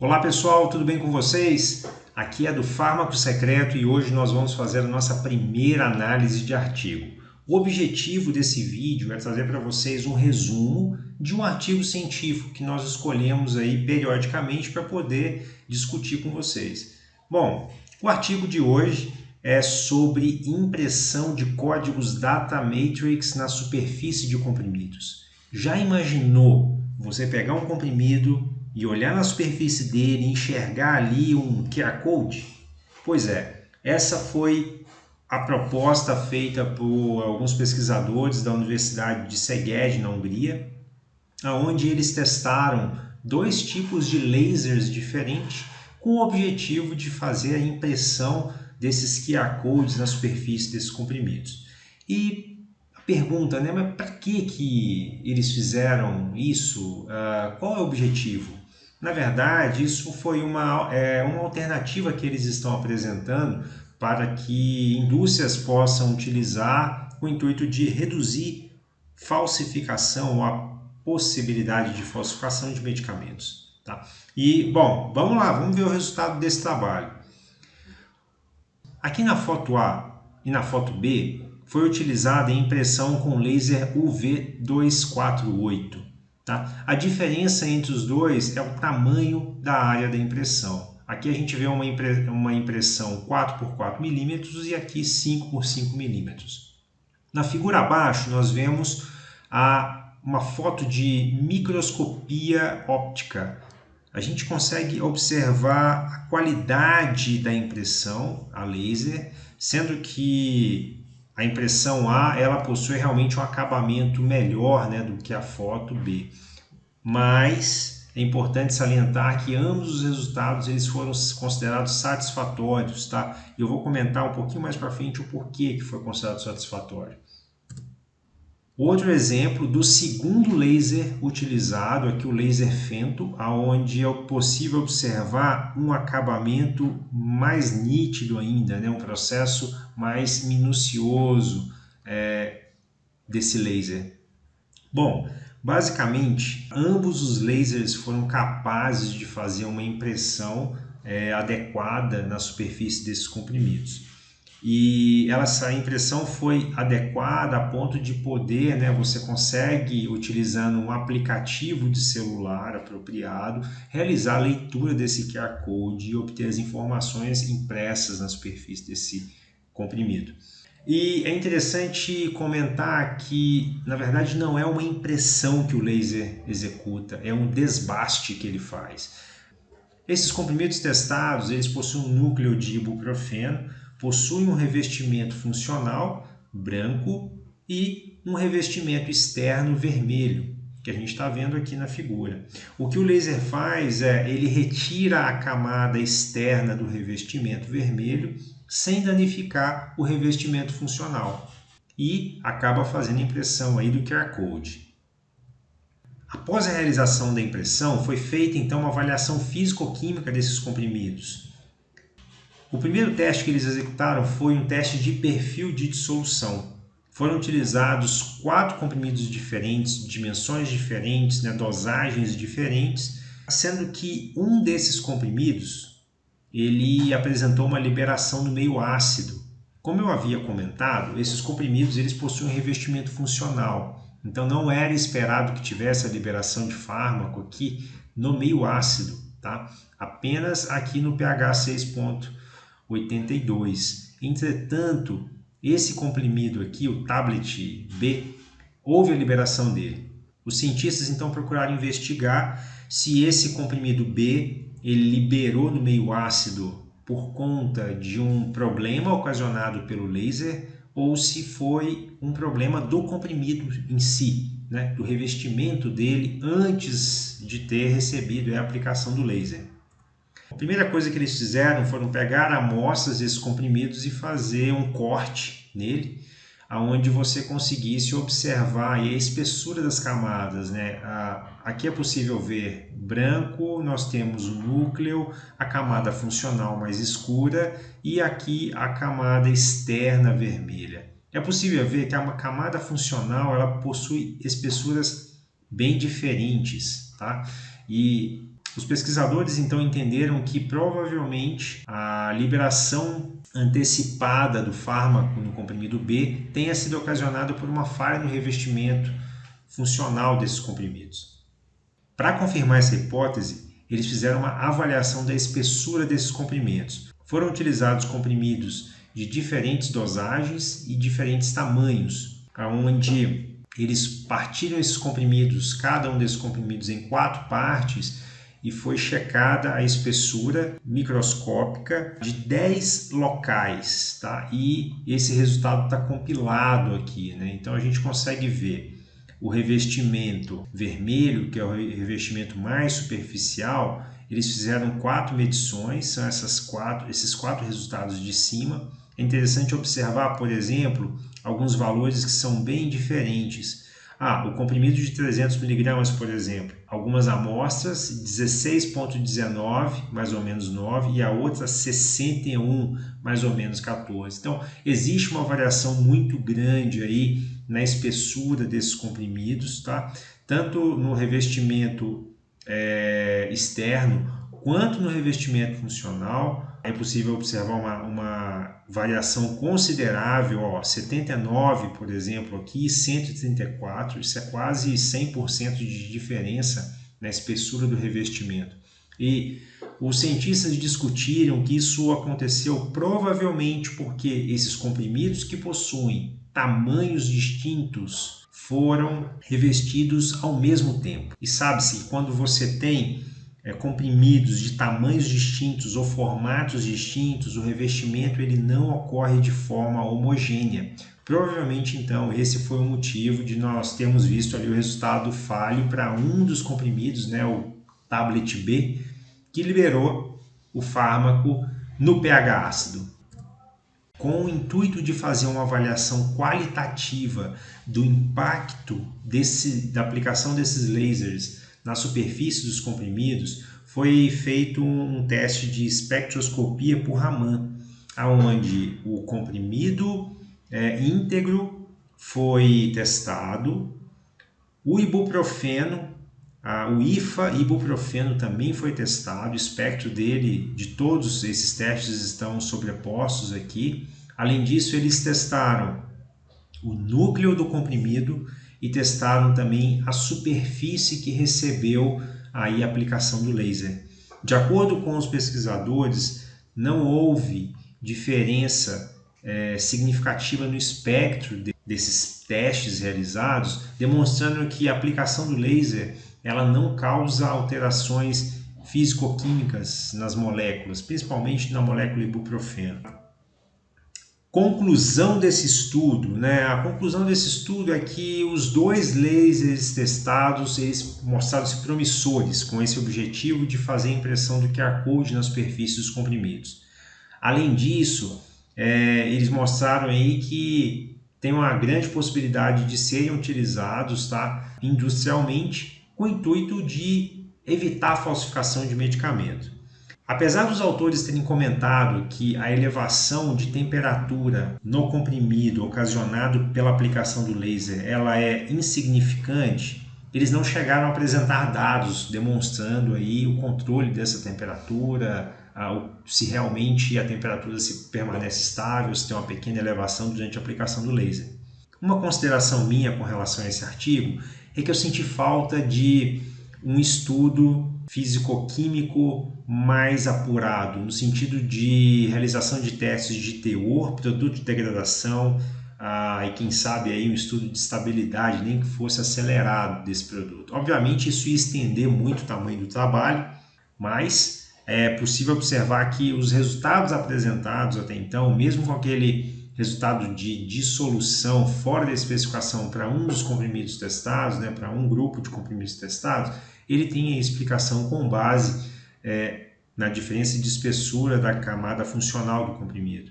Olá pessoal, tudo bem com vocês? Aqui é do Fármaco Secreto e hoje nós vamos fazer a nossa primeira análise de artigo. O objetivo desse vídeo é trazer para vocês um resumo de um artigo científico que nós escolhemos aí periodicamente para poder discutir com vocês. Bom, o artigo de hoje é sobre impressão de códigos data matrix na superfície de comprimidos. Já imaginou você pegar um comprimido e olhar na superfície dele e enxergar ali um QR Code? Pois é, essa foi a proposta feita por alguns pesquisadores da Universidade de Szeged, na Hungria, onde eles testaram dois tipos de lasers diferentes com o objetivo de fazer a impressão desses QR Codes na superfície desses comprimidos. E a pergunta, né, mas para que eles fizeram isso? Qual é o objetivo? Na verdade, isso foi uma alternativa que eles estão apresentando para que indústrias possam utilizar com o intuito de reduzir falsificação ou a possibilidade de falsificação de medicamentos. Tá? E, bom, vamos lá, vamos ver o resultado desse trabalho. Aqui na foto A e na foto B foi utilizada a impressão com laser UV248. Tá? A diferença entre os dois é o tamanho da área da impressão. Aqui a gente vê uma impressão 4 por 4 milímetros e aqui 5 por 5 milímetros. Na figura abaixo nós vemos uma foto de microscopia óptica. A gente consegue observar a qualidade da impressão a laser, sendo que a impressão A ela possui realmente um acabamento melhor, né, do que a foto B. Mas é importante salientar que ambos os resultados eles foram considerados satisfatórios, tá? Eu vou comentar um pouquinho mais para frente o porquê que foi considerado satisfatório. Outro exemplo do segundo laser utilizado, aqui o laser fento, onde é possível observar um acabamento mais nítido ainda, né? Um processo mais minucioso desse laser. Bom, basicamente, ambos os lasers foram capazes de fazer uma impressão adequada na superfície desses comprimidos. E essa impressão foi adequada a ponto de poder, né, você consegue, utilizando um aplicativo de celular apropriado, realizar a leitura desse QR Code e obter as informações impressas na superfície desse comprimido. E é interessante comentar que, na verdade, não é uma impressão que o laser executa, é um desbaste que ele faz. Esses comprimidos testados, eles possuem um núcleo de ibuprofeno, possuem um revestimento funcional branco e um revestimento externo vermelho, que a gente está vendo aqui na figura. O que o laser faz ele retira a camada externa do revestimento vermelho sem danificar o revestimento funcional e acaba fazendo a impressão aí do QR Code. Após a realização da impressão, foi feita então uma avaliação físico-química desses comprimidos. O primeiro teste que eles executaram foi um teste de perfil de dissolução. Foram utilizados 4 comprimidos diferentes, dimensões diferentes, né, dosagens diferentes, sendo que um desses comprimidos ele apresentou uma liberação no meio ácido. Como eu havia comentado, esses comprimidos eles possuem um revestimento funcional, então não era esperado que tivesse a liberação de fármaco aqui no meio ácido, tá? Apenas aqui no pH 6,82. Entretanto, esse comprimido aqui, o tablet B, houve a liberação dele. Os cientistas então procuraram investigar se esse comprimido B ele liberou no meio ácido por conta de um problema ocasionado pelo laser ou se foi um problema do comprimido em si, né, do revestimento dele antes de ter recebido a aplicação do laser. A primeira coisa que eles fizeram foram pegar amostras desses comprimidos e fazer um corte nele, onde você conseguisse observar a espessura das camadas, né? Aqui é possível ver branco, nós temos o núcleo, a camada funcional mais escura e aqui a camada externa vermelha. É possível ver que a camada funcional ela possui espessuras bem diferentes, tá? E Os pesquisadores então entenderam que provavelmente a liberação antecipada do fármaco no comprimido B tenha sido ocasionada por uma falha no revestimento funcional desses comprimidos. Para confirmar essa hipótese, eles fizeram uma avaliação da espessura desses comprimidos. Foram utilizados comprimidos de diferentes dosagens e diferentes tamanhos, onde eles partiram esses comprimidos, cada um desses comprimidos, em 4 partes, e foi checada a espessura microscópica de 10 locais, tá? E esse resultado está compilado aqui, né? Então a gente consegue ver o revestimento vermelho, que é o revestimento mais superficial. Eles fizeram 4 medições, são esses 4 resultados de cima. É interessante observar, por exemplo, alguns valores que são bem diferentes. O comprimido de 300 mg, por exemplo, algumas amostras 16,19, mais ou menos 9, e a outra 61, mais ou menos 14. Então, existe uma variação muito grande aí na espessura desses comprimidos, tá? Tanto no revestimento externo quanto no revestimento funcional. É possível observar uma variação considerável, 79, por exemplo, aqui, 134, isso é quase 100% de diferença na espessura do revestimento. E os cientistas discutiram que isso aconteceu provavelmente porque esses comprimidos que possuem tamanhos distintos foram revestidos ao mesmo tempo. E sabe-se que quando você tem comprimidos de tamanhos distintos ou formatos distintos, o revestimento ele não ocorre de forma homogênea. Provavelmente, então, esse foi o motivo de nós termos visto ali o resultado falho para um dos comprimidos, né, o tablet B, que liberou o fármaco no pH ácido. Com o intuito de fazer uma avaliação qualitativa do impacto da aplicação desses lasers na superfície dos comprimidos, foi feito um teste de espectroscopia por Raman, onde o comprimido íntegro foi testado, o ibuprofeno, o ibuprofeno também foi testado, o espectro dele, de todos esses testes estão sobrepostos aqui. Além disso, eles testaram o núcleo do comprimido e testaram também a superfície que recebeu aí a aplicação do laser. De acordo com os pesquisadores, não houve diferença significativa no espectro desses testes realizados, demonstrando que a aplicação do laser ela não causa alterações físico-químicas nas moléculas, principalmente na molécula ibuprofeno. Conclusão desse estudo, né? A conclusão desse estudo é que os 2 lasers testados eles mostraram-se promissores com esse objetivo de fazer a impressão do QR Code na superfície dos comprimidos. Além disso, eles mostraram aí que tem uma grande possibilidade de serem utilizados, tá, industrialmente, com o intuito de evitar a falsificação de medicamento. Apesar dos autores terem comentado que a elevação de temperatura no comprimido ocasionado pela aplicação do laser ela é insignificante, eles não chegaram a apresentar dados demonstrando aí o controle dessa temperatura, se realmente a temperatura se permanece estável, se tem uma pequena elevação durante a aplicação do laser. Uma consideração minha com relação a esse artigo é que eu senti falta de um estudo físico-químico mais apurado, no sentido de realização de testes de teor, produto de degradação, e quem sabe aí um estudo de estabilidade, nem que fosse acelerado desse produto. Obviamente isso ia estender muito o tamanho do trabalho, mas é possível observar que os resultados apresentados até então, mesmo com aquele resultado de dissolução fora da especificação para um dos comprimidos testados, né, para um grupo de comprimidos testados, ele tem a explicação com base na diferença de espessura da camada funcional do comprimido.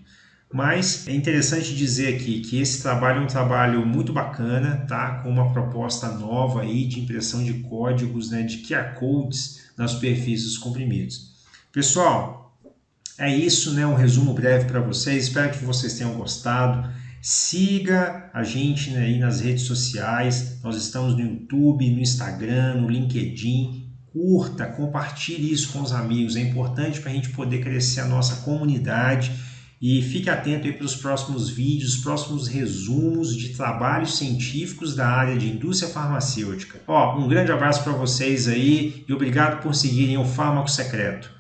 Mas é interessante dizer aqui que esse trabalho é um trabalho muito bacana, tá? Com uma proposta nova aí de impressão de códigos, né, de QR Codes nas superfícies dos comprimidos. Pessoal, é isso, né? Um resumo breve para vocês. Espero que vocês tenham gostado. Siga a gente, né, aí nas redes sociais. Nós estamos no YouTube, no Instagram, no LinkedIn, curta, compartilhe isso com os amigos. É importante para a gente poder crescer a nossa comunidade. E fique atento aí para os próximos vídeos, os próximos resumos de trabalhos científicos da área de indústria farmacêutica. Um grande abraço para vocês aí e obrigado por seguirem o Fármaco Secreto.